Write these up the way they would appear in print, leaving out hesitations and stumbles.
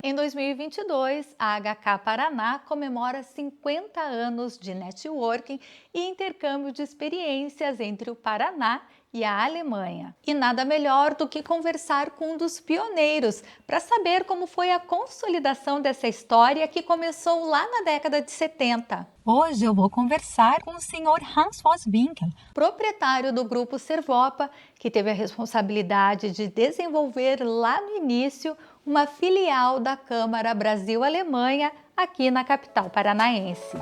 Em 2022, a HK Paraná comemora 50 anos de networking e intercâmbio de experiências entre o Paraná e a Alemanha. E nada melhor do que conversar com um dos pioneiros para saber como foi a consolidação dessa história que começou lá na década de 70. Hoje eu vou conversar com o Sr. Hans Voswinkel, Proprietário do grupo Servopa, que teve a responsabilidade de desenvolver lá no início uma filial da Câmara Brasil-Alemanha aqui na capital paranaense.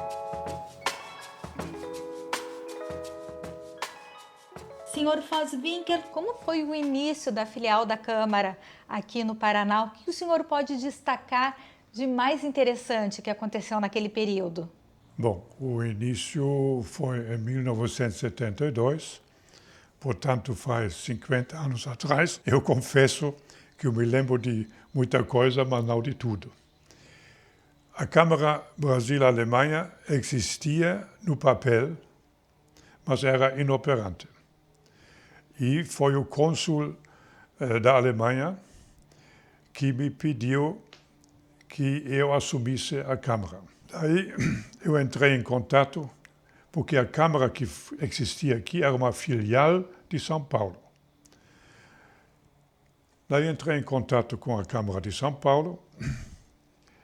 Senhor Voswinkel, como foi o início da filial da Câmara aqui no Paraná? O que o senhor pode destacar de mais interessante que aconteceu naquele período? Bom, o início foi em 1972, portanto faz 50 anos atrás. Eu confesso que eu me lembro de muita coisa, mas não de tudo. A Câmara Brasil-Alemanha existia no papel, mas era inoperante. E foi o cônsul da Alemanha que me pediu que eu assumisse a Câmara. Daí eu entrei em contato, porque a Câmara que existia aqui era uma filial de São Paulo. Daí entrei em contato com a Câmara de São Paulo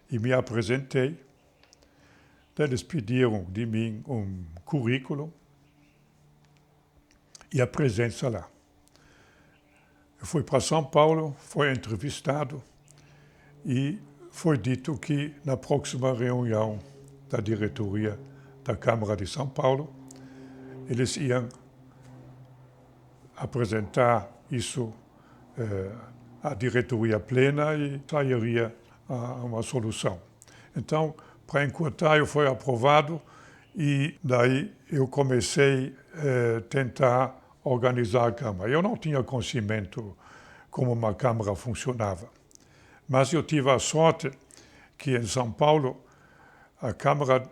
e me apresentei. Eles pediram de mim um currículo e a presença lá. Eu fui para São Paulo, fui entrevistado e foi dito que na próxima reunião da diretoria da Câmara de São Paulo, eles iam apresentar isso à diretoria plena e sairia uma solução. Então, para encurtar, eu fui aprovado e daí eu comecei a tentar organizar a Câmara. Eu não tinha conhecimento como uma Câmara funcionava. Mas eu tive a sorte que em São Paulo a Câmara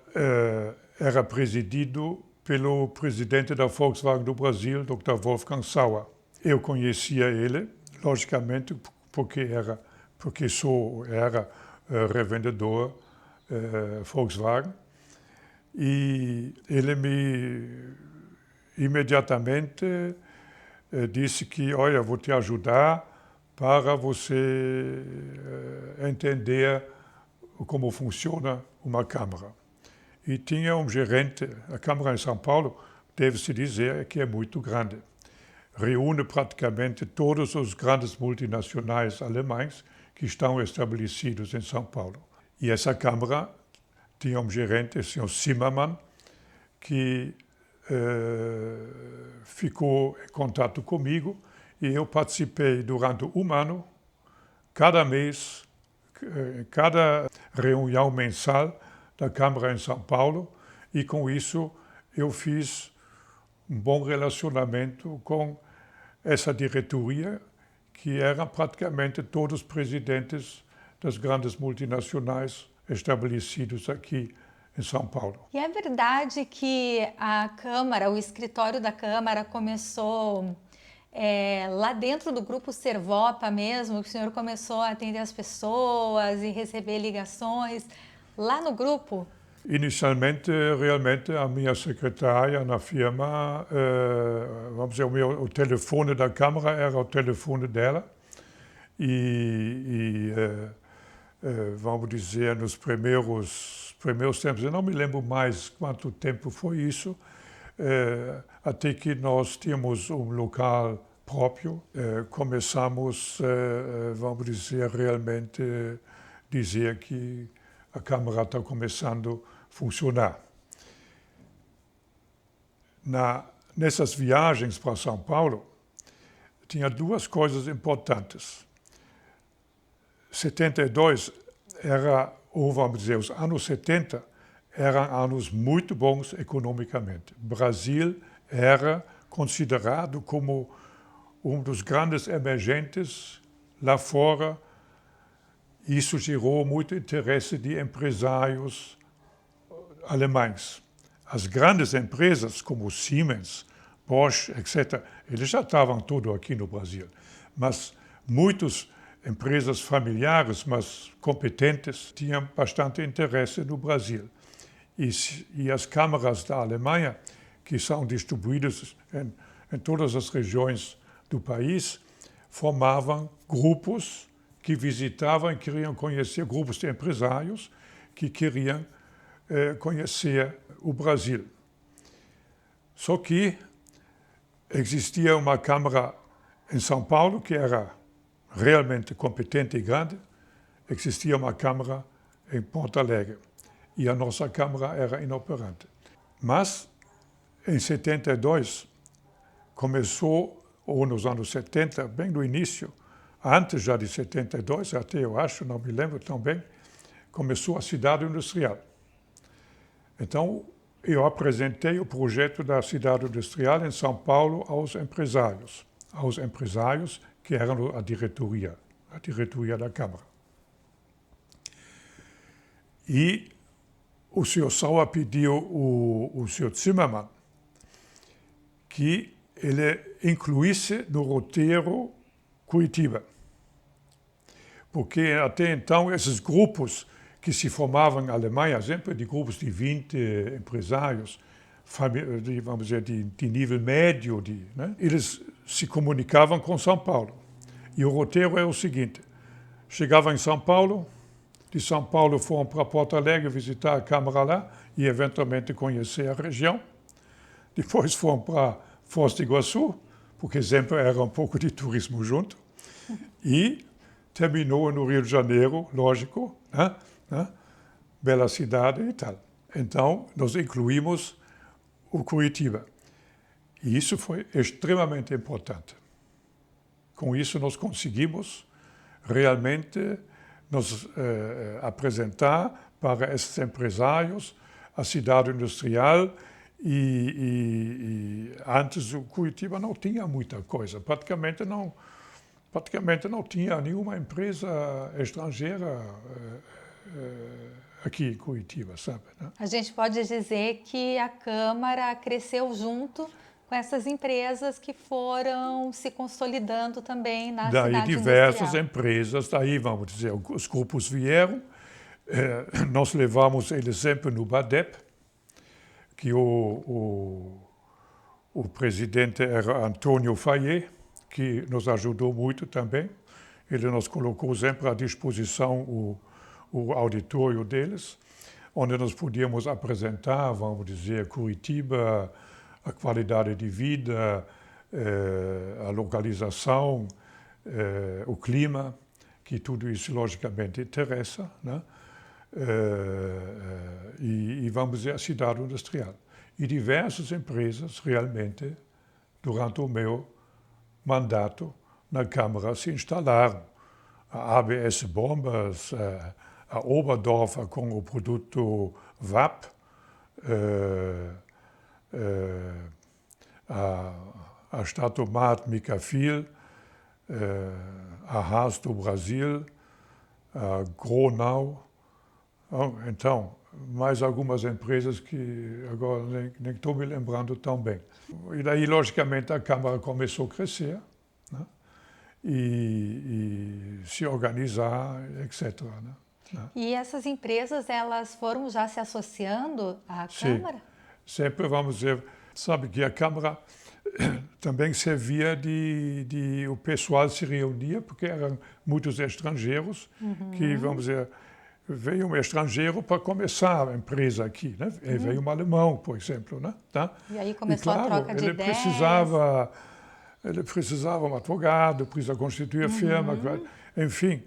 era presidida pelo presidente da Volkswagen do Brasil, Dr. Wolfgang Sauer. Eu conhecia ele, logicamente, porque era revendedor Volkswagen. E ele me imediatamente disse que, olha, vou te ajudar para você entender como funciona uma Câmara. E tinha um gerente, a Câmara em São Paulo, deve-se dizer que é muito grande. Reúne praticamente todos os grandes multinacionais alemães que estão estabelecidos em São Paulo. E essa Câmara tinha um gerente, o Sr. Zimmermann, que ficou em contato comigo e eu participei durante um ano, cada mês, cada reunião mensal da Câmara em São Paulo, e com isso eu fiz um bom relacionamento com essa diretoria, que eram praticamente todos presidentes das grandes multinacionais estabelecidos aqui em São Paulo. E é verdade que a Câmara, o escritório da Câmara começou lá dentro do grupo Servopa mesmo, que o senhor começou a atender as pessoas e receber ligações lá no grupo? Inicialmente, realmente, a minha secretária na firma, vamos dizer, o telefone da Câmara era o telefone dela vamos dizer, nos primeiros tempos, eu não me lembro mais quanto tempo foi isso, até que nós tínhamos um local próprio, começamos, vamos dizer, realmente dizer que a Câmara está começando a funcionar. Nessas viagens para São Paulo, tinha duas coisas importantes. 72 ou vamos dizer, os anos 70 eram anos muito bons economicamente. O Brasil era considerado como um dos grandes emergentes lá fora. Isso gerou muito interesse de empresários alemães. As grandes empresas como Siemens, Bosch, etc., eles já estavam todos aqui no Brasil. Mas muitos empresas familiares, mas competentes, tinham bastante interesse no Brasil. E as câmaras da Alemanha, que são distribuídas em todas as regiões do país, formavam grupos que visitavam e queriam conhecer, grupos de empresários que queriam conhecer o Brasil. Só que existia uma câmara em São Paulo que era realmente competente e grande, existia uma câmara em Porto Alegre e a nossa câmara era inoperante. Mas em 72 começou, ou nos anos 70, bem no início, antes já de 72, até eu acho, não me lembro tão bem, começou a cidade industrial. Então, eu apresentei o projeto da cidade industrial em São Paulo aos empresários que eram a diretoria da Câmara. E o senhor Sauer pediu o senhor Zimmermann que ele incluísse no roteiro Curitiba. Porque até então esses grupos que se formavam na Alemanha, sempre de grupos de 20 empresários, vamos dizer, de nível médio, né? Eles se comunicavam com São Paulo. E o roteiro é o seguinte: chegavam em São Paulo, de São Paulo foram para Porto Alegre visitar a Câmara lá e eventualmente conhecer a região. Depois foram para Foz do Iguaçu, porque sempre era um pouco de turismo junto. E terminou no Rio de Janeiro, lógico, né? Bela cidade e tal. Então, nós incluímos o Curitiba. E isso foi extremamente importante. Com isso, nós conseguimos realmente nos apresentar para esses empresários a cidade industrial e antes o Curitiba não tinha muita coisa, praticamente não tinha nenhuma empresa estrangeira aqui em Curitiba, sabe? Né? A gente pode dizer que a Câmara cresceu junto com essas empresas que foram se consolidando também na cidade industrial. Daí diversas empresas, daí vamos dizer, os grupos vieram, nós levamos eles sempre no BADEP, que o presidente era Antônio Fayet, que nos ajudou muito também. Ele nos colocou sempre à disposição o auditório deles, onde nós podíamos apresentar, vamos dizer, Curitiba, a qualidade de vida, a localização, o clima, que tudo isso logicamente interessa, né? E vamos dizer, a cidade industrial. E diversas empresas realmente, durante o meu mandato na Câmara, se instalaram. A ABS Bombas, a Oberdorfer com o produto VAP, a Statomat Micafil, a Haas do Brasil, a Gronau. Então, mais algumas empresas que agora nem estou me lembrando tão bem. E daí, logicamente, a Câmara começou a crescer, né? E se organizar, etc. Né? E essas empresas, elas foram já se associando à Câmara? Sim, sempre vamos dizer, sabe que a Câmara também servia o pessoal se reunia, porque eram muitos estrangeiros que, vamos dizer, veio um estrangeiro para começar a empresa aqui, né? Veio um alemão, por exemplo, né? Tá? E aí começou a troca de ideias. Ele precisava um advogado, precisa constituir a firma, enfim.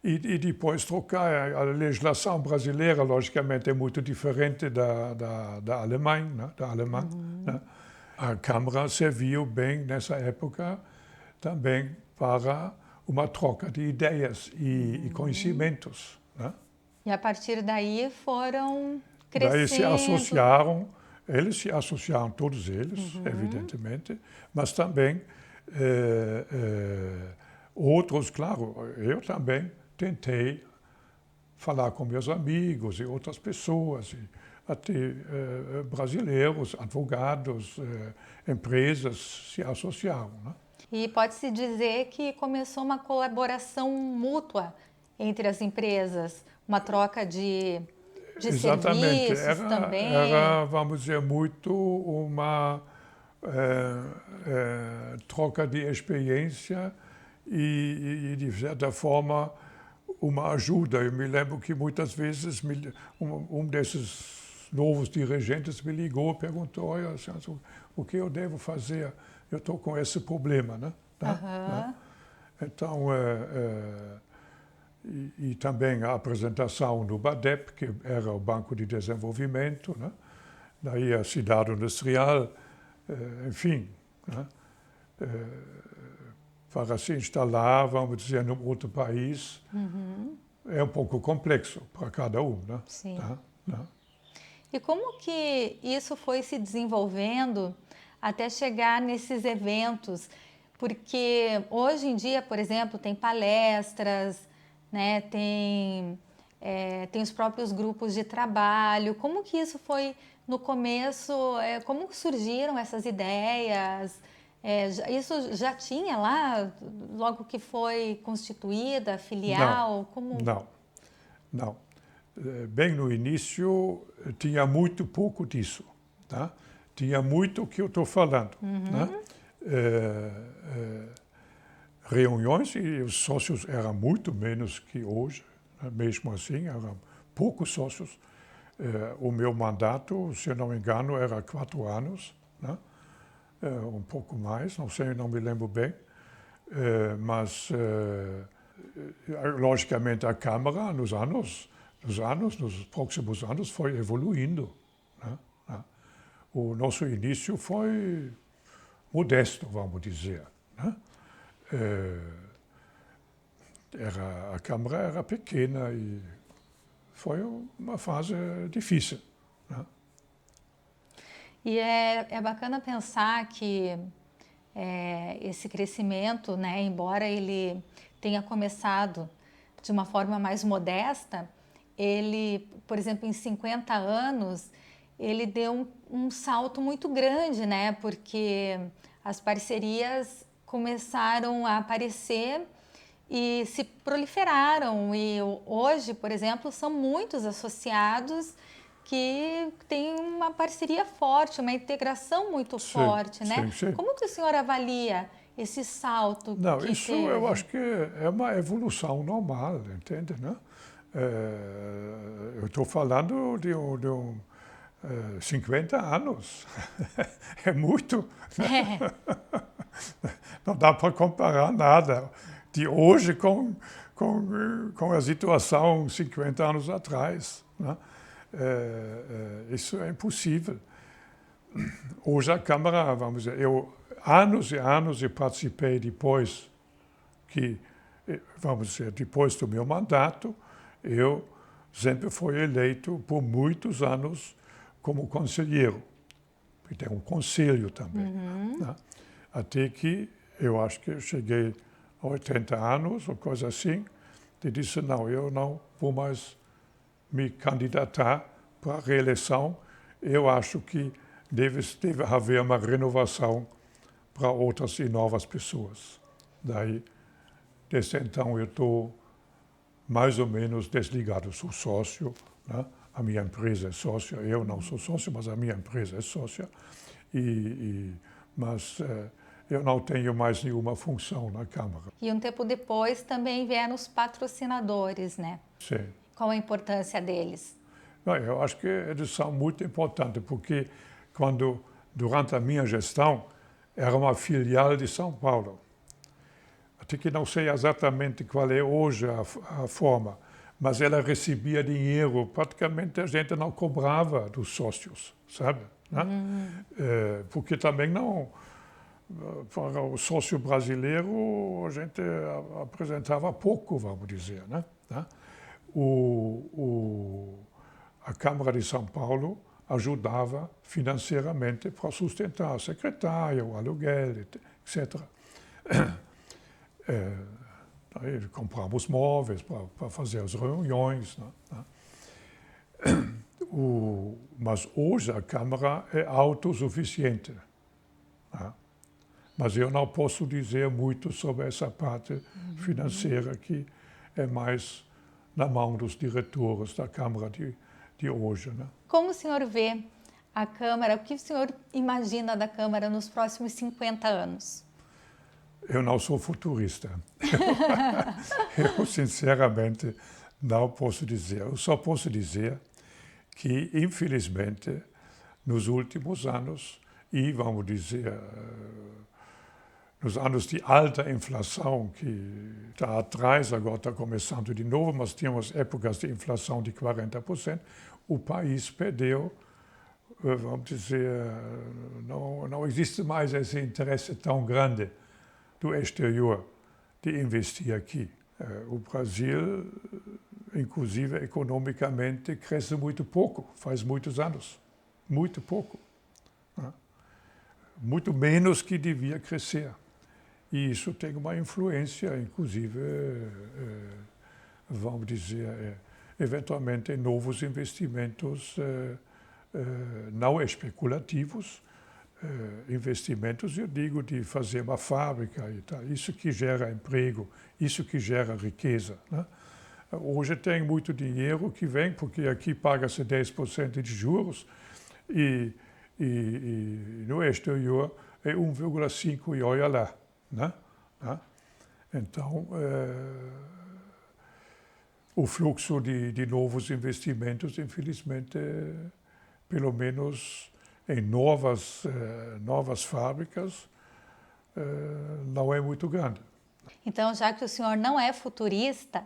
E depois trocar. A legislação brasileira, logicamente, é muito diferente da Alemanha, né? Né? A Câmara serviu bem, nessa época, também para uma troca de ideias e conhecimentos, né? E a partir daí foram crescendo. Daí eles se associaram, todos eles, evidentemente, mas também outros, claro, eu também tentei falar com meus amigos e outras pessoas, e até brasileiros, advogados, empresas se associaram, né? E pode-se dizer que começou uma colaboração mútua entre as empresas, uma troca de Exatamente. serviços também. Era, vamos dizer, muito uma troca de experiência de certa forma, uma ajuda. Eu me lembro que muitas vezes desses novos dirigentes me ligou e perguntou: olha, o que eu devo fazer? Eu estou com esse problema, né? Né? Então, e também a apresentação no BADEP, que era o Banco de Desenvolvimento, né? Daí a cidade industrial, enfim, né? Para se instalar, vamos dizer, num outro país, é um pouco complexo para cada um, né? Sim. Né? E como que isso foi se desenvolvendo até chegar nesses eventos? Porque hoje em dia, por exemplo, tem palestras, né? Tem os próprios grupos de trabalho. Como que isso foi no começo? Como surgiram essas ideias? Isso já tinha lá, logo que foi constituída a filial? Não. Bem no início, tinha muito pouco disso. Tá? Tinha muito o que eu estou falando. Né? Reuniões, e os sócios eram muito menos que hoje, né? Mesmo assim, eram poucos sócios. O meu mandato, se eu não me engano, era 4 anos, né? Um pouco mais, não sei, não me lembro bem. Mas, logicamente, a Câmara, nos próximos anos, foi evoluindo. Né? O nosso início foi modesto, vamos dizer. Né? A Câmara era pequena e foi uma fase difícil. Né? E é bacana pensar que esse crescimento, né, embora ele tenha começado de uma forma mais modesta, ele, por exemplo, em 50 anos, ele deu um salto muito grande, né, porque as parcerias começaram a aparecer e se proliferaram. E hoje, por exemplo, são muitos associados que têm uma parceria forte, uma integração muito forte, né? Sim. Como que o senhor avalia esse salto Não, que isso teve? eu acho que é uma evolução normal, entende? Né? Eu estou falando de 50 anos. É muito. Não dá para comparar nada de hoje com a situação 50 anos atrás. Né? Isso é impossível. Hoje a Câmara, vamos dizer, anos e anos eu participei depois depois do meu mandato, eu sempre fui eleito por muitos anos como conselheiro. E tem um conselho também. Né? Até que eu acho que eu cheguei a 80 anos ou coisa assim, e disse, não, eu não vou mais me candidatar para a reeleição. Eu acho que deve haver uma renovação para outras e novas pessoas. Daí, desde então, eu estou mais ou menos desligado. Sou sócio, né? A minha empresa é sócia. Eu não sou sócio, mas a minha empresa é sócia. Mas eu não tenho mais nenhuma função na Câmara. E um tempo depois também vieram os patrocinadores, né? Sim. Qual a importância deles? Não, eu acho que eles são muito importantes, porque durante a minha gestão, era uma filial de São Paulo. Até que não sei exatamente qual é hoje a forma, mas ela recebia dinheiro, praticamente a gente não cobrava dos sócios, sabe? Né? Porque também não, para o sócio brasileiro, a gente apresentava pouco, vamos dizer. Né? A Câmara de São Paulo ajudava financeiramente para sustentar a secretária, o aluguel, etc. Aí compramos móveis para fazer as reuniões. Né? Mas hoje a Câmara é autossuficiente. Né? Mas eu não posso dizer muito sobre essa parte financeira, que é mais na mão dos diretores da Câmara de hoje, né? Como o senhor vê a Câmara, o que o senhor imagina da Câmara nos próximos 50 anos? Eu não sou futurista. Eu, sinceramente, não posso dizer. Eu só posso dizer que, infelizmente, nos últimos anos, e vamos dizer, nos anos de alta inflação, que está atrás, agora está começando de novo, mas tínhamos épocas de inflação de 40%, o país perdeu, vamos dizer, não existe mais esse interesse tão grande do exterior de investir aqui. O Brasil, inclusive economicamente, cresce muito pouco, faz muitos anos, muito pouco. Muito menos que devia crescer. E isso tem uma influência, inclusive, vamos dizer, eventualmente em novos investimentos não especulativos, investimentos, eu digo, de fazer uma fábrica e tal. Isso que gera emprego, isso que gera riqueza, né? Hoje tem muito dinheiro que vem, porque aqui paga-se 10% de juros e no exterior é 1,5 e olha lá, né? Então, o fluxo de novos investimentos, infelizmente, pelo menos em novas fábricas, não é muito grande. Então, já que o senhor não é futurista,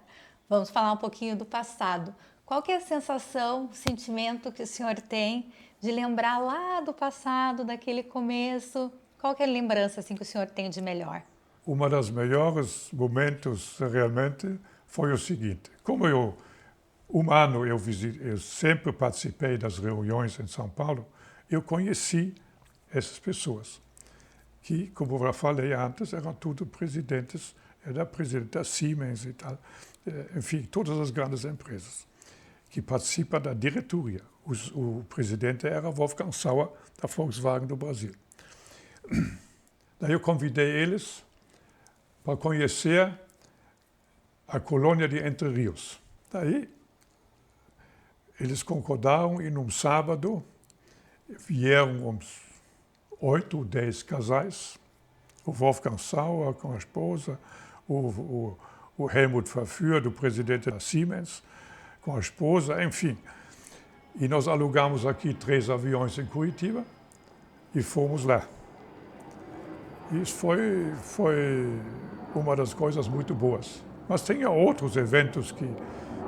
vamos falar um pouquinho do passado. Qual que é a sensação, o sentimento que o senhor tem de lembrar lá do passado, daquele começo? Qual que é a lembrança assim, que o senhor tem de melhor? Uma das melhores momentos, realmente, foi o seguinte. Como um ano eu sempre participei das reuniões em São Paulo, eu conheci essas pessoas, que, como eu já falei antes, eram tudo presidentes, era presidente da Siemens e tal, enfim, todas as grandes empresas que participam da diretoria. O presidente era Wolfgang Sauer, da Volkswagen do Brasil. Daí eu convidei eles para conhecer a colônia de Entre Rios. Daí eles concordaram e num sábado vieram uns 8 ou 10 casais, o Wolfgang Sauer com a esposa, o Helmut Verführ, do presidente da Siemens, com a esposa, enfim. E nós alugamos aqui 3 aviões em Curitiba e fomos lá. Isso foi uma das coisas muito boas. Mas tinha outros eventos que,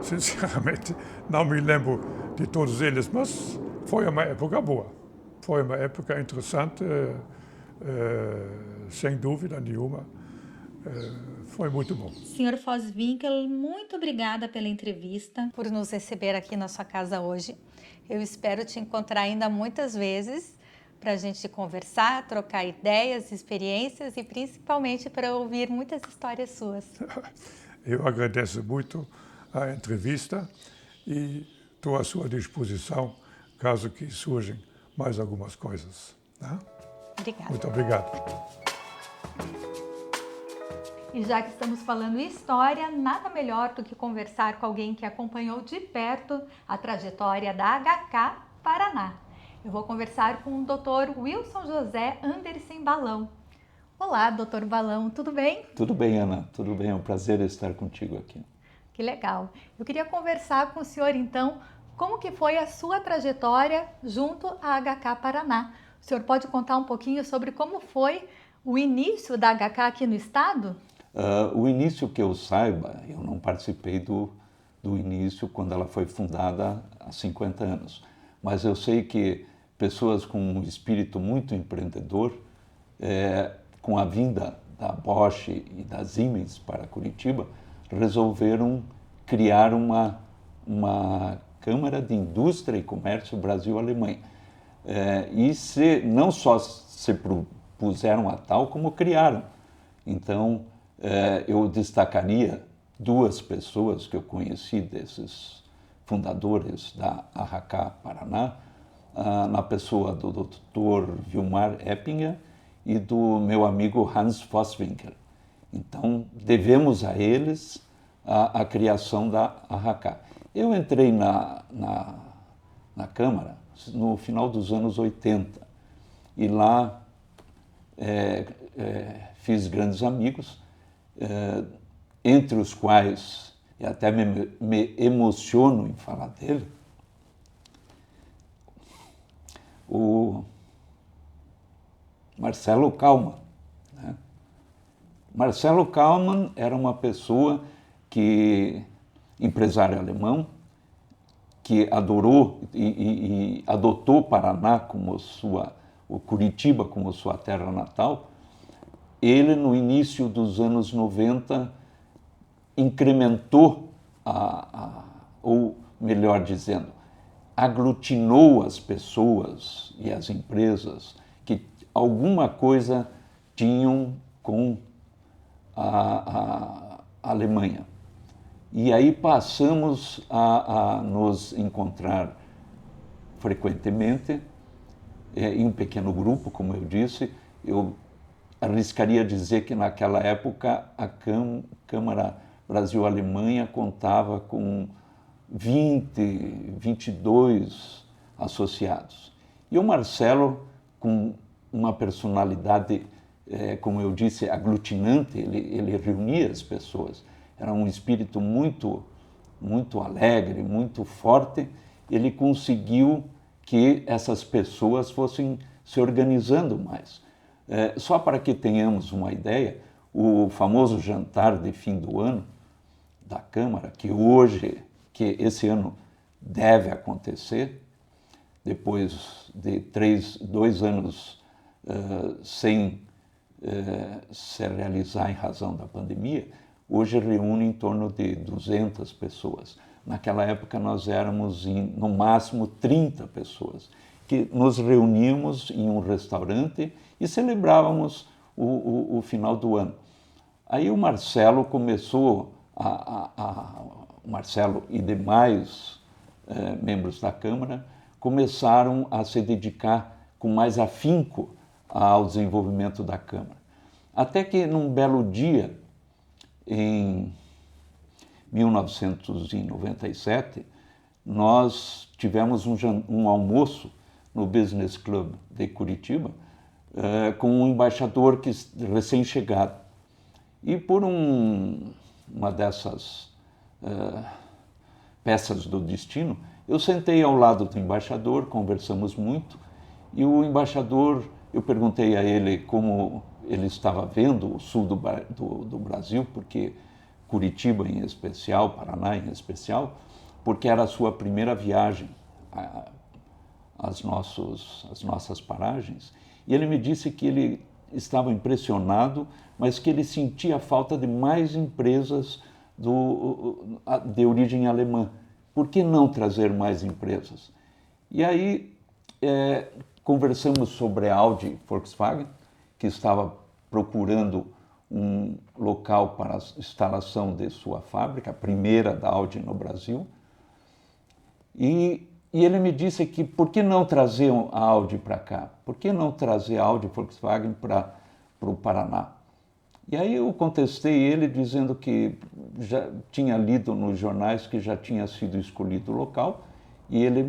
sinceramente, não me lembro de todos eles, mas foi uma época boa. Foi uma época interessante, sem dúvida nenhuma. Foi muito bom. Senhor Voss-Winkel, muito obrigada pela entrevista. Por nos receber aqui na sua casa hoje. Eu espero te encontrar ainda muitas vezes para a gente conversar, trocar ideias, experiências e principalmente para ouvir muitas histórias suas. Eu agradeço muito a entrevista e estou à sua disposição caso que surjam mais algumas coisas. Tá? Obrigada. Muito obrigado. E já que estamos falando em história, nada melhor do que conversar com alguém que acompanhou de perto a trajetória da HK Paraná. Eu vou conversar com o Dr. Wilson José Andersen Balão. Olá, Dr. Balão, tudo bem? Tudo bem, Ana. Tudo bem. É um prazer estar contigo aqui. Que legal. Eu queria conversar com o senhor, então, como que foi a sua trajetória junto à HK Paraná. O senhor pode contar um pouquinho sobre como foi o início da HK aqui no estado? O início que eu saiba, eu não participei do início quando ela foi fundada há 50 anos. Mas eu sei que pessoas com um espírito muito empreendedor, com a vinda da Bosch e da Siemens para Curitiba, resolveram criar uma Câmara de Indústria e Comércio Brasil-Alemanha. Não só se propuseram a tal, como criaram. Então, eu destacaria 2 pessoas que eu conheci desses fundadores da AHK Paraná, na pessoa do Dr. Vilmar Eppinger e do meu amigo Hans Vosswinkel. Então, devemos a eles a criação da AHK. Eu entrei na Câmara no final dos anos 80 e lá fiz grandes amigos, entre os quais, e até me emociono em falar dele, o Marcelo Kaumann. Né? Marcelo Kaumann era uma pessoa empresário alemão, que adorou e adotou Paraná como o Curitiba como sua terra natal. Ele, no início dos anos 90, incrementou, ou melhor dizendo, aglutinou as pessoas e as empresas que alguma coisa tinham com a Alemanha. E aí passamos a nos encontrar frequentemente, em um pequeno grupo, como eu disse. Eu arriscaria dizer que naquela época a Câmara Brasil-Alemanha contava com 22 associados. E o Marcelo, com uma personalidade, como eu disse, aglutinante, ele reunia as pessoas. Era um espírito muito alegre, muito forte. Ele conseguiu que essas pessoas fossem se organizando mais. Só para que tenhamos uma ideia, o famoso jantar de fim do ano da Câmara, que esse ano deve acontecer, depois de 2 anos sem se realizar em razão da pandemia, hoje reúne em torno de 200 pessoas. Naquela época nós éramos no máximo 30 pessoas, que nos reuníamos em um restaurante e celebrávamos o final do ano. Aí o Marcelo começou, o Marcelo e demais membros da Câmara começaram a se dedicar com mais afinco ao desenvolvimento da Câmara. Até que num belo dia, em 1997, nós tivemos um almoço no Business Club de Curitiba com um embaixador recém-chegado. E por uma dessas peças do destino, eu sentei ao lado do embaixador, conversamos muito, e o embaixador, eu perguntei a ele como ele estava vendo o sul do Brasil, porque Curitiba em especial, Paraná em especial, porque era a sua primeira viagem às nossas paragens. E ele me disse que ele estava impressionado, mas que ele sentia falta de mais empresas de origem alemã. Por que não trazer mais empresas? E aí conversamos sobre a Audi Volkswagen, que estava procurando um local para a instalação de sua fábrica, a primeira da Audi no Brasil. E ele me disse que por que não trazer a Audi para cá? Por que não trazer a Audi Volkswagen para o Paraná? E aí eu contestei ele dizendo que já tinha lido nos jornais que já tinha sido escolhido o local, e ele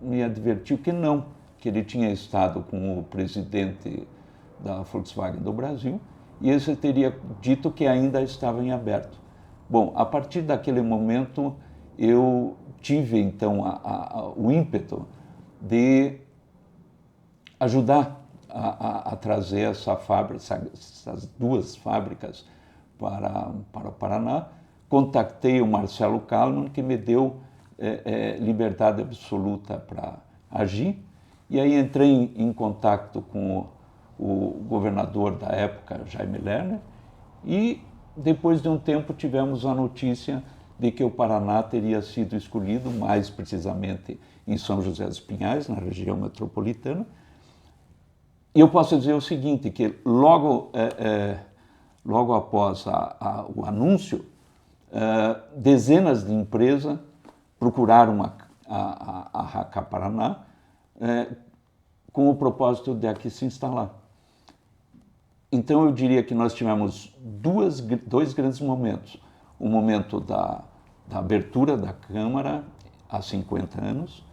me advertiu que não, que ele tinha estado com o presidente da Volkswagen do Brasil, e esse teria dito que ainda estava em aberto. Bom, a partir daquele momento eu tive então o ímpeto de ajudar a trazer essas 2 fábricas para o Paraná. Contactei o Marcelo Kaumann, que me deu liberdade absoluta para agir, e aí entrei em contato com o governador da época, Jaime Lerner, e depois de um tempo tivemos a notícia de que o Paraná teria sido escolhido, mais precisamente em São José dos Pinhais, na região metropolitana. E eu posso dizer o seguinte, que logo após o anúncio, dezenas de empresas procuraram a AHK Paraná com o propósito de aqui se instalar. Então eu diria que nós tivemos dois grandes momentos. O momento da abertura da Câmara há 50 anos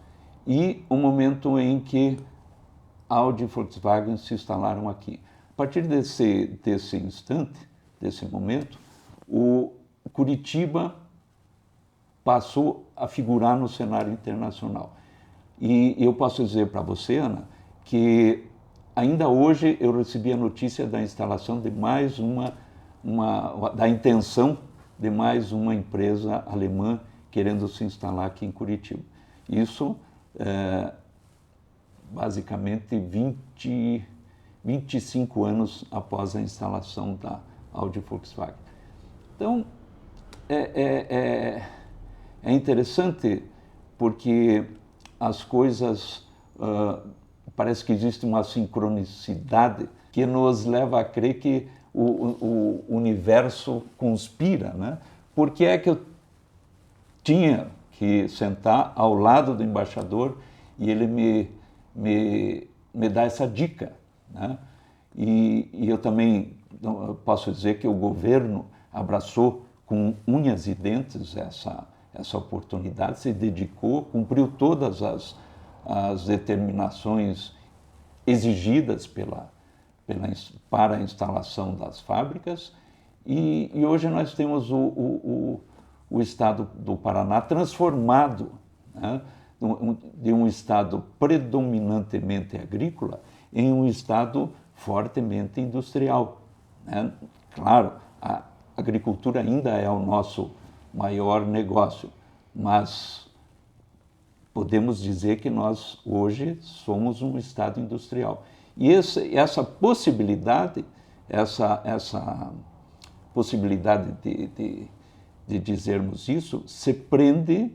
e o momento em que Audi e Volkswagen se instalaram aqui. A partir desse instante, desse momento, o Curitiba passou a figurar no cenário internacional. E eu posso dizer para você, Ana, que ainda hoje eu recebi a notícia da instalação de mais da intenção de mais uma empresa alemã querendo se instalar aqui em Curitiba. Isso, basicamente, 25 anos após a instalação da Audi Volkswagen. Então, é interessante porque as coisas, parece que existe uma sincronicidade que nos leva a crer que o universo conspira, né? Por que é que eu tinha que sentar ao lado do embaixador e ele me dá essa dica, né? E eu também posso dizer que o governo abraçou com unhas e dentes essa oportunidade, se dedicou, cumpriu todas as determinações exigidas para a instalação das fábricas e hoje nós temos o estado do Paraná transformado, né, de um estado predominantemente agrícola em um estado fortemente industrial, né? Claro, a agricultura ainda é o nosso maior negócio, mas podemos dizer que nós hoje somos um estado industrial. E essa possibilidade, de dizermos isso, se prende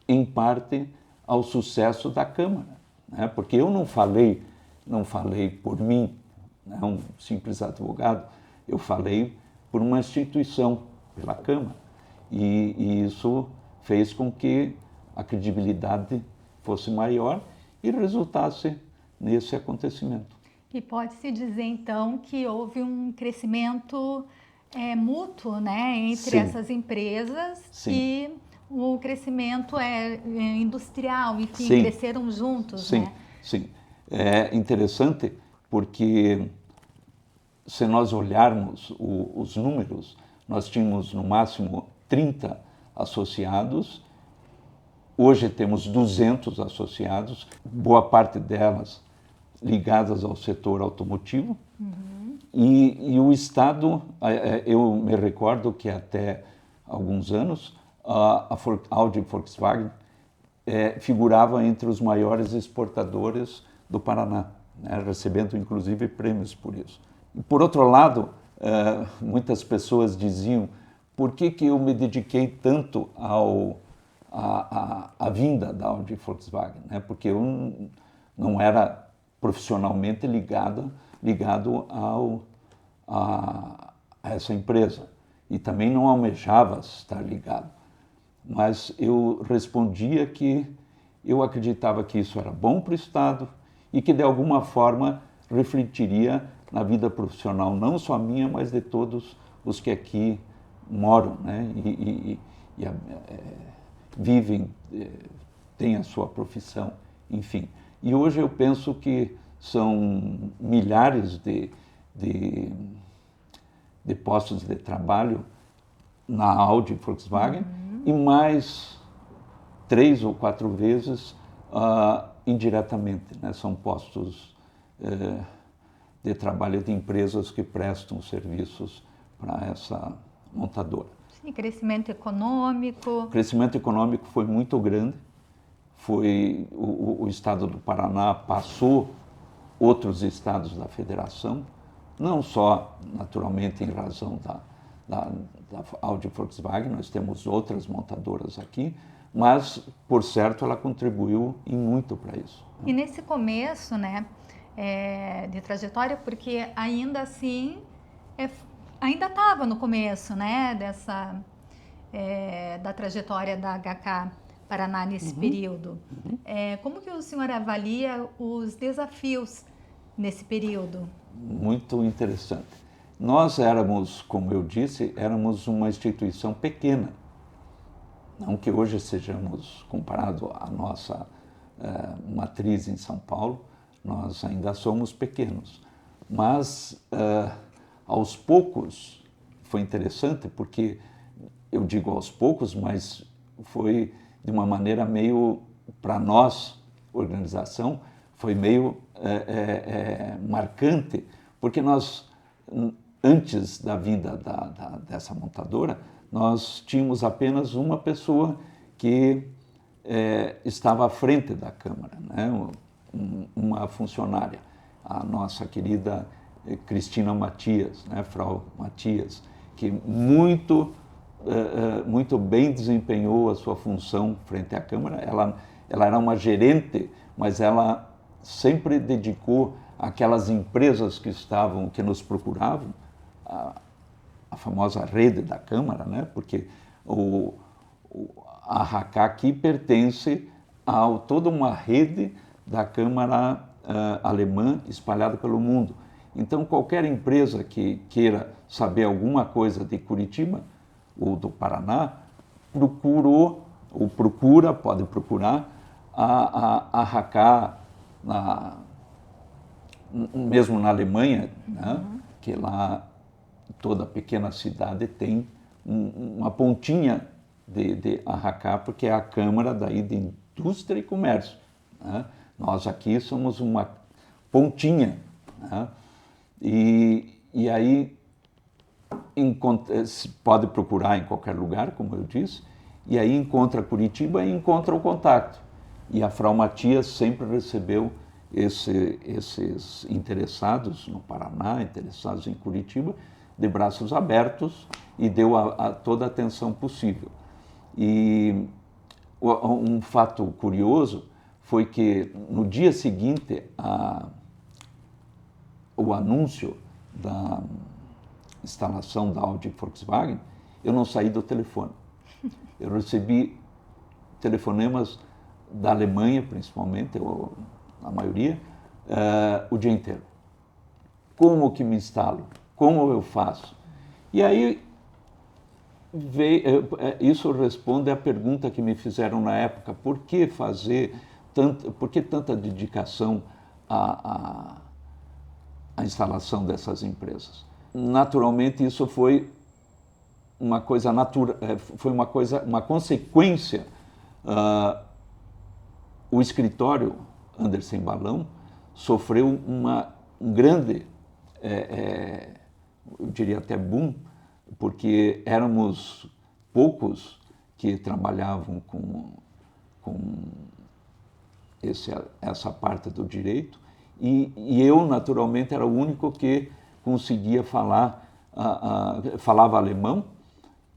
em parte ao sucesso da Câmara, né? Porque eu não falei por mim, né, um simples advogado, eu falei por uma instituição, pela Câmara. E isso fez com que a credibilidade fosse maior e resultasse nesse acontecimento. E pode-se dizer, então, que houve um crescimento mútuo, né, entre Sim. essas empresas. Sim. E o crescimento industrial, enfim, Sim. cresceram juntos, Sim, né? sim. É interessante porque se nós olharmos os números, nós tínhamos no máximo 30 associados, hoje temos 200 associados, boa parte delas ligadas ao setor automotivo. Uhum. E o Estado, eu me recordo que até alguns anos, a Audi Volkswagen figurava entre os maiores exportadores do Paraná, né, recebendo inclusive prêmios por isso. E, por outro lado, muitas pessoas diziam por que eu me dediquei tanto à vinda da Audi Volkswagen, né? Porque eu não era profissionalmente ligado a essa empresa e também não almejava estar ligado. Mas eu respondia que eu acreditava que isso era bom para o Estado e que de alguma forma refletiria na vida profissional, não só minha, mas de todos os que aqui moram, né? e vivem, têm a sua profissão, enfim. E hoje eu penso que são milhares de postos de trabalho na Audi Volkswagen e mais 3 ou 4 vezes indiretamente, né? São postos de trabalho de empresas que prestam serviços para essa montadora. Sim, crescimento econômico. O crescimento econômico foi muito grande. O estado do Paraná passou outros estados da federação, não só, naturalmente, em razão da Audi Volkswagen, nós temos outras montadoras aqui, mas, por certo, ela contribuiu em muito para isso. E nesse começo, né, de trajetória, porque ainda assim, ainda estava no começo, né, da trajetória da HK Paraná nesse período. Como que o senhor avalia os desafios nesse período? muito interessante. Nós éramos, como eu disse, éramos uma instituição pequena. Não que hoje sejamos, comparado à nossa matriz em São Paulo, nós ainda somos pequenos. Mas, aos poucos, foi interessante, porque eu digo aos poucos, mas foi de uma maneira meio, para nós, organização, foi meio marcante, porque nós, antes da vinda dessa montadora, nós tínhamos apenas uma pessoa que estava à frente da Câmara, né? Uma funcionária, a nossa querida Cristina Matias, né? Frau Matias, que muito bem desempenhou a sua função frente à Câmara. Ela era uma gerente, mas ela sempre dedicou àquelas empresas que nos procuravam, a famosa rede da Câmara, né? Porque a RACA aqui pertence a toda uma rede da Câmara alemã espalhada pelo mundo. Então, qualquer empresa que queira saber alguma coisa de Curitiba ou do Paraná, pode procurar a RACA, mesmo na Alemanha, né? Que lá toda pequena cidade tem uma pontinha de RACA, porque é a Câmara daí de Indústria e Comércio, né? Nós aqui somos uma pontinha, né? E aí se pode procurar em qualquer lugar, como eu disse, e aí encontra Curitiba e encontra o contato. E a Frau Matias sempre recebeu esses interessados no Paraná, interessados em Curitiba, de braços abertos, e deu toda a atenção possível. E um fato curioso foi que no dia seguinte o anúncio da instalação da Audi Volkswagen, eu não saí do telefone. Eu recebi telefonemas da Alemanha, principalmente, a maioria, o dia inteiro. Como que me instalo? Como eu faço? E aí, isso responde à pergunta que me fizeram na época: por que tanta dedicação à instalação dessas empresas? Naturalmente, isso foi uma coisa natural, uma consequência. O escritório Andersen Balão sofreu um grande, eu diria até boom, porque éramos poucos que trabalhavam com essa parte do direito, e eu, naturalmente, era o único que conseguia falava alemão,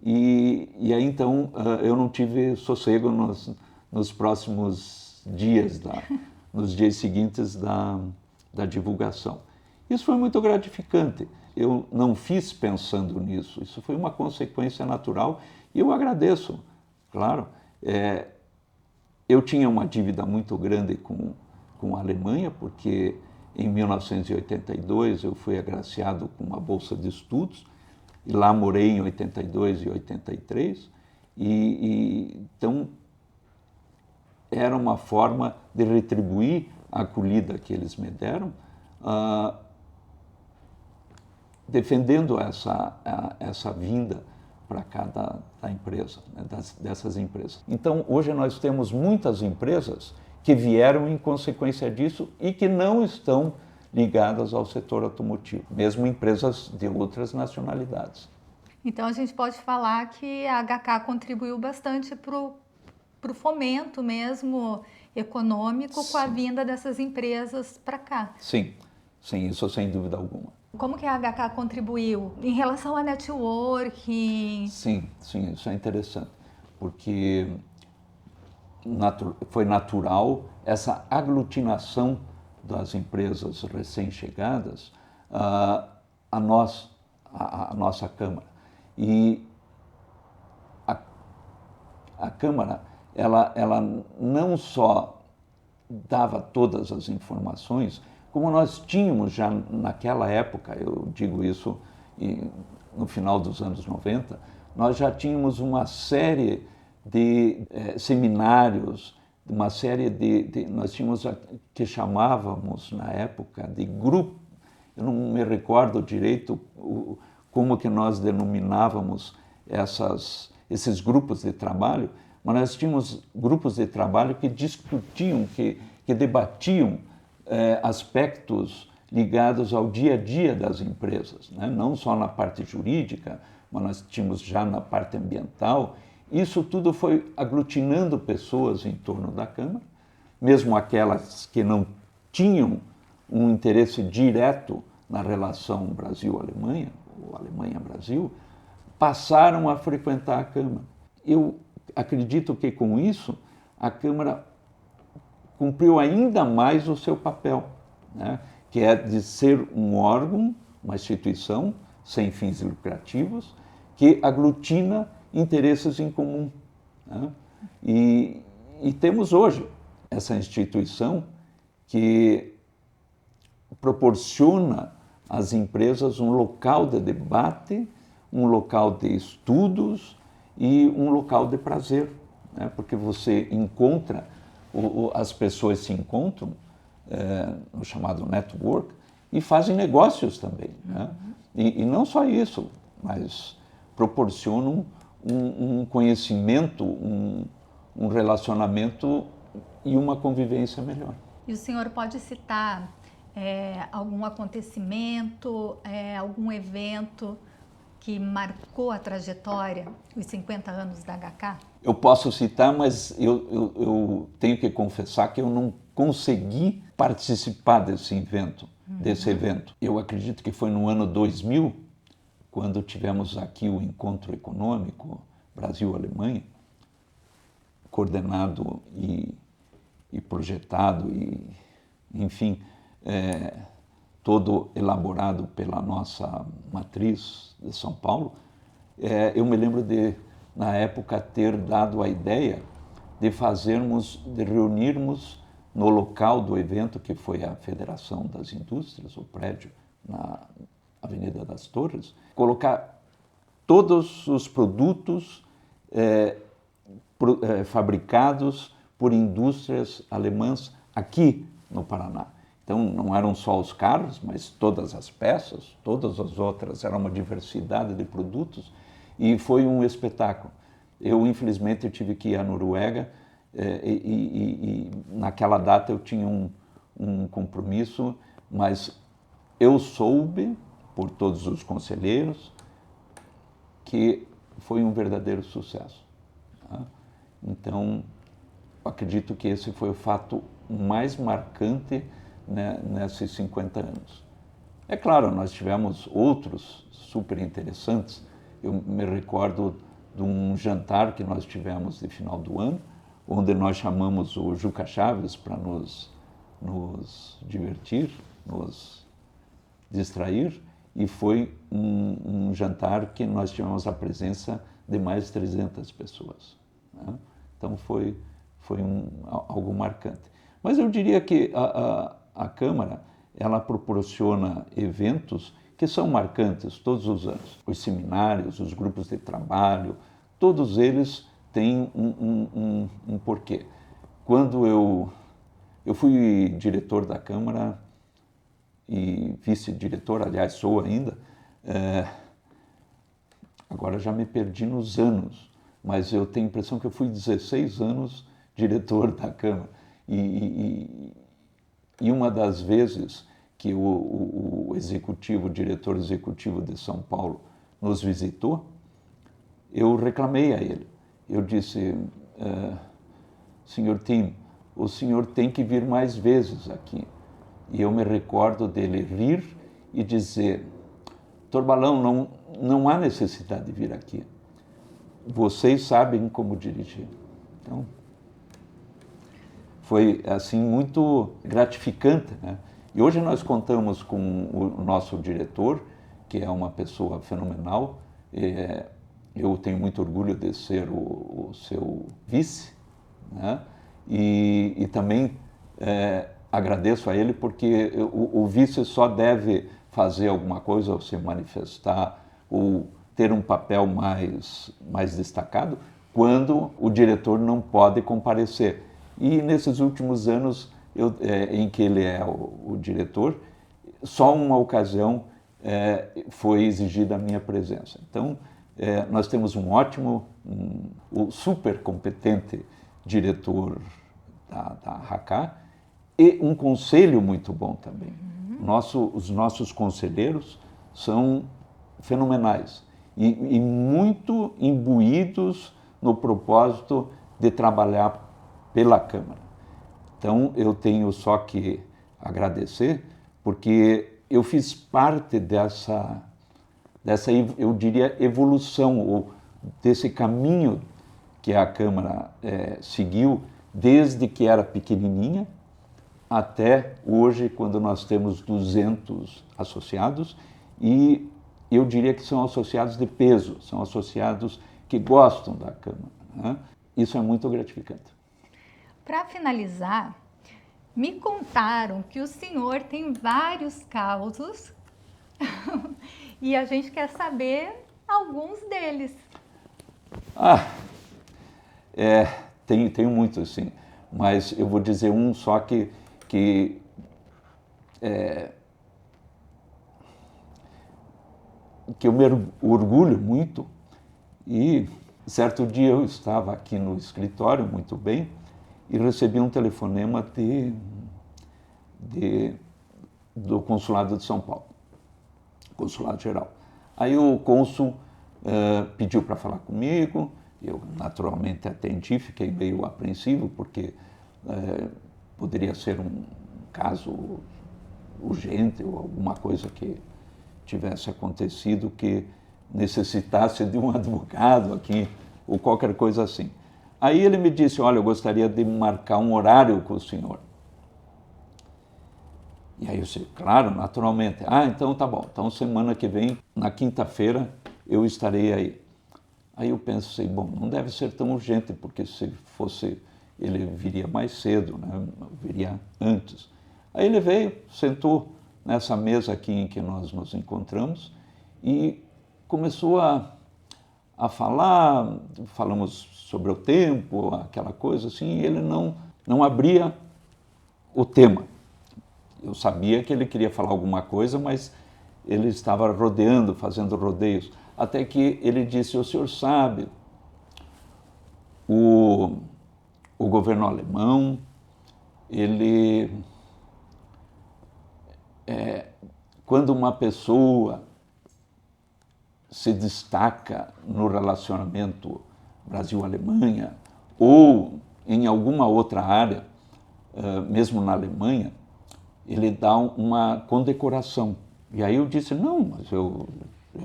e aí então eu não tive sossego nos próximos dias, nos dias seguintes da divulgação. Isso foi muito gratificante. Eu não fiz pensando nisso, isso foi uma consequência natural, e eu agradeço, claro. Eu tinha uma dívida muito grande com a Alemanha, porque em 1982 eu fui agraciado com uma bolsa de estudos, e lá morei em 82 e 83, então era uma forma de retribuir a acolhida que eles me deram, defendendo essa vinda para cá da empresa, né, dessas empresas. Então, hoje nós temos muitas empresas que vieram em consequência disso e que não estão ligadas ao setor automotivo, mesmo empresas de outras nacionalidades. Então, a gente pode falar que a HK contribuiu bastante para o fomento mesmo econômico com a vinda dessas empresas para cá. Sim, isso sem dúvida alguma. Como que a HK contribuiu em relação a networking? Sim, isso é interessante, porque foi natural essa aglutinação das empresas recém-chegadas a nossa Câmara. E a Câmara, ela não só dava todas as informações, como nós tínhamos já naquela época, eu digo isso no final dos anos 90, nós já tínhamos uma série de seminários, uma série nós tínhamos que chamávamos na época de grupo, eu não me recordo direito como que nós denominávamos esses grupos de trabalho, mas nós tínhamos grupos de trabalho que discutiam, que debatiam aspectos ligados ao dia a dia das empresas, né? Não só na parte jurídica, mas nós tínhamos já na parte ambiental. Isso tudo foi aglutinando pessoas em torno da Câmara, mesmo aquelas que não tinham um interesse direto na relação Brasil-Alemanha, ou Alemanha-Brasil, passaram a frequentar a Câmara. Eu acredito que com isso a Câmara cumpriu ainda mais o seu papel, né? Que é de ser um órgão, uma instituição sem fins lucrativos, que aglutina interesses em comum, né? E temos hoje essa instituição que proporciona às empresas um local de debate, um local de estudos e um local de prazer, né? Porque você encontra, as pessoas se encontram no chamado network e fazem negócios também, né? E não só isso, mas proporcionam um conhecimento, um relacionamento e uma convivência melhor. E o senhor pode citar algum acontecimento, algum evento que marcou a trajetória, os 50 anos da HK? Eu posso citar, mas eu tenho que confessar que eu não consegui participar desse evento. Eu acredito que foi no ano 2000, quando tivemos aqui o encontro econômico Brasil-Alemanha, coordenado e projetado enfim, todo elaborado pela nossa matriz de São Paulo. Eu me lembro de, na época, ter dado a ideia de reunirmos no local do evento, que foi a Federação das Indústrias, o prédio na Avenida das Torres, colocar todos os produtos fabricados por indústrias alemãs aqui no Paraná. Então, não eram só os carros, mas todas as peças, todas as outras, era uma diversidade de produtos e foi um espetáculo. Eu, infelizmente, eu tive que ir à Noruega e naquela data eu tinha um compromisso, mas eu soube, por todos os conselheiros, que foi um verdadeiro sucesso, tá? Então, acredito que esse foi o fato mais marcante, né, nesses 50 anos. É claro, nós tivemos outros super interessantes. Eu me recordo de um jantar que nós tivemos de final do ano, onde nós chamamos o Juca Chaves para nos divertir, nos distrair, e foi um jantar que nós tivemos a presença de mais de 300 pessoas, né? Então foi algo marcante. Mas eu diria que a Câmara, ela proporciona eventos que são marcantes todos os anos. Os seminários, os grupos de trabalho, todos eles têm um porquê. Quando eu fui diretor da Câmara e vice-diretor, aliás, sou ainda, agora já me perdi nos anos, mas eu tenho a impressão que eu fui 16 anos diretor da Câmara. E uma das vezes que o diretor executivo de São Paulo nos visitou, eu reclamei a ele. Eu disse, senhor Tim, o senhor tem que vir mais vezes aqui. E eu me recordo dele rir e dizer, Dr. Balão, não há necessidade de vir aqui. Vocês sabem como dirigir. Então, foi assim muito gratificante, né? E hoje nós contamos com o nosso diretor, que é uma pessoa fenomenal. Eu tenho muito orgulho de ser o seu vice, né? E também agradeço a ele porque o vice só deve fazer alguma coisa ou se manifestar ou ter um papel mais destacado quando o diretor não pode comparecer. E nesses últimos anos em que ele é o diretor, só uma ocasião foi exigida a minha presença. Então, nós temos um ótimo, super competente diretor da RACA e um conselho muito bom também. Os nossos conselheiros são fenomenais e muito imbuídos no propósito de trabalhar pela Câmara. Então, eu tenho só que agradecer, porque eu fiz parte dessa, eu diria, evolução, ou desse caminho que a Câmara seguiu, desde que era pequenininha até hoje, quando nós temos 200 associados, e eu diria que são associados de peso, são associados que gostam da Câmara, né? Isso é muito gratificante. Para finalizar, me contaram que o senhor tem vários causos e a gente quer saber alguns deles. Tenho muitos, sim, mas eu vou dizer um só que eu me orgulho muito. E certo dia eu estava aqui no escritório, muito bem, e recebi um telefonema do Consulado de São Paulo, Consulado Geral. Aí o cônsul pediu para falar comigo, eu naturalmente atendi, fiquei meio apreensivo, porque poderia ser um caso urgente ou alguma coisa que tivesse acontecido que necessitasse de um advogado aqui, ou qualquer coisa assim. Aí ele me disse, olha, eu gostaria de marcar um horário com o senhor. E aí eu disse, claro, naturalmente. Então tá bom, então semana que vem, na quinta-feira, eu estarei aí. Aí eu pensei, bom, não deve ser tão urgente, porque se fosse, ele viria mais cedo, né? Viria antes. Aí ele veio, sentou nessa mesa aqui em que nós nos encontramos e começou a falar, falamos sobre o tempo, aquela coisa assim, e ele não abria o tema. Eu sabia que ele queria falar alguma coisa, mas ele estava rodeando, fazendo rodeios, até que ele disse, o senhor sabe, o governo alemão, ele... quando uma pessoa se destaca no relacionamento Brasil-Alemanha ou em alguma outra área, mesmo na Alemanha, ele dá uma condecoração. E aí eu disse, não, mas eu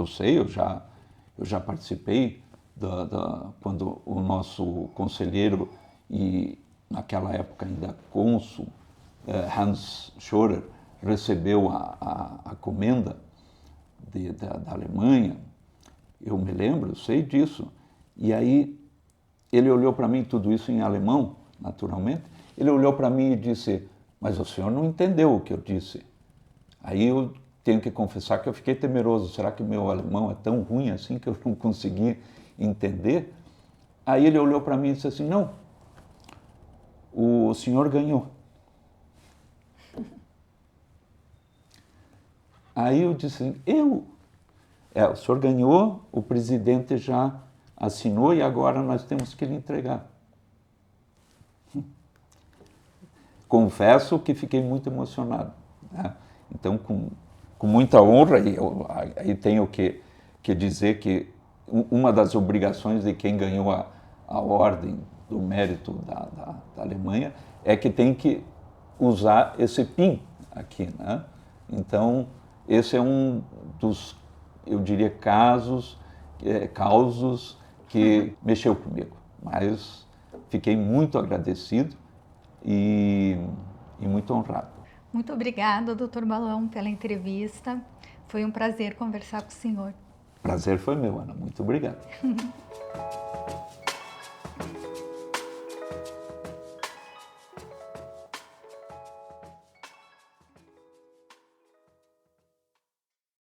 sei, eu já participei quando o nosso conselheiro e naquela época ainda cônsul, Hans Schorer, recebeu a comenda da Alemanha. Eu me lembro, eu sei disso. E aí ele olhou para mim, tudo isso em alemão, naturalmente, ele olhou para mim e disse, mas o senhor não entendeu o que eu disse. Aí eu tenho que confessar que eu fiquei temeroso, será que meu alemão é tão ruim assim que eu não consegui entender? Aí ele olhou para mim e disse assim, não, o senhor ganhou. Aí eu disse, o senhor ganhou, o presidente já assinou e agora nós temos que lhe entregar. Confesso que fiquei muito emocionado, né? Então, com muita honra, aí tenho que dizer que uma das obrigações de quem ganhou a Ordem do Mérito da Alemanha é que tem que usar esse PIN aqui, né? Então, esse é um dos, eu diria, causos que mexeu comigo. Mas fiquei muito agradecido e muito honrado. Muito obrigada, Dr. Balão, pela entrevista. Foi um prazer conversar com o senhor. Prazer foi meu, Ana. Muito obrigado.